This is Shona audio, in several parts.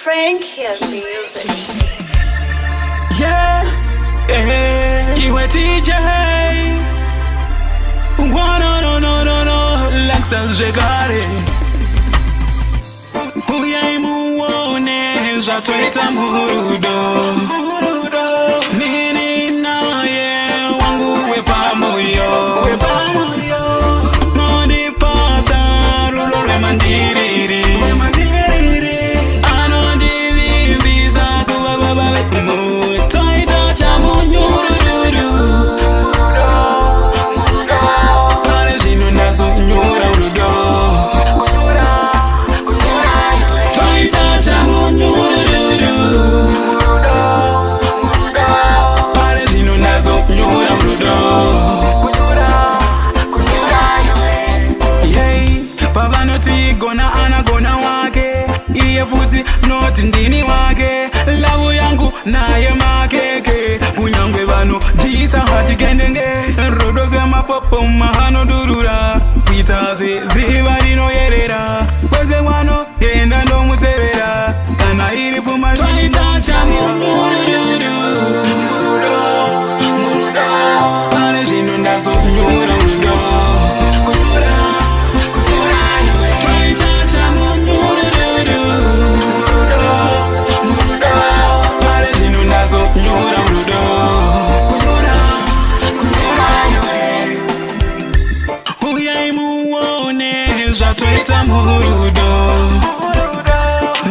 Frank Hill Music. Yeah, iwe TJ. No, Lexus Jegare. Muone, jatoita murudo. Nini naye wangu wepa moyo. Moni pasa rulore mandiriri. Gona anagona wake iye futi noti ndini wake lavu yangu naye makeke kunyangwe vano jisa hati kendenge rodo ze mapopo mahano durura pitaze ziva rino yerera kweze wano yenda ndo mutevera kana iri puma twaitacha murudu pale jino ndazo nyura murudo jatoita murudo.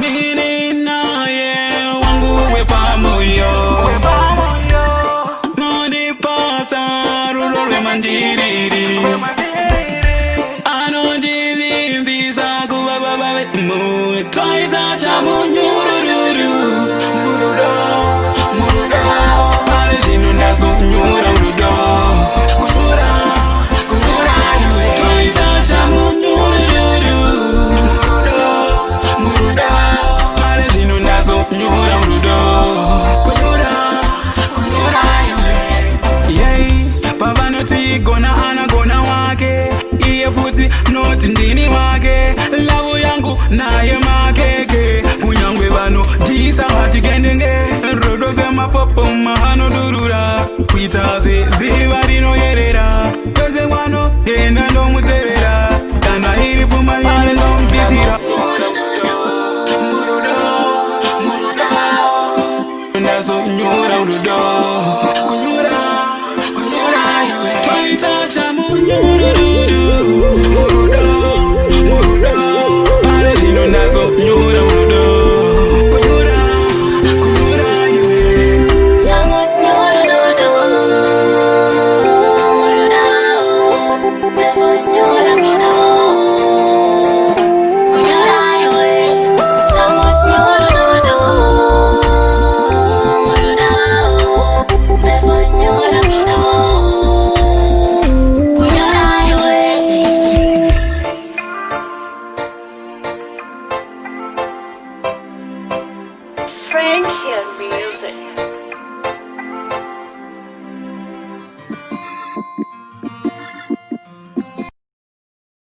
Nini naye wangu wepa moyo. Nodi pasa rulore mandiriri. Anodi vimbiza kubaba mu taita cha munyururu. Murudo pale jino ndazo nyura murudo. Gona anagona wake iye futi noti ndini wake lavu yangu naye makeke kunyangwe vano jisa hati kendenge rodo ze mapopo mahano durura pitaze ziva rino yerera kweze wano yenda ndo mutevera kana iri puma yine ndo mtisira ndazo nyura urudo tacha murudo pale jino nazo nyura murudo kunyura iwe Sama nyurudo murudo Beso nyura murudo kunyura iwe Sama nyurudo murudo Beso nyura murudo Frank Hill Music.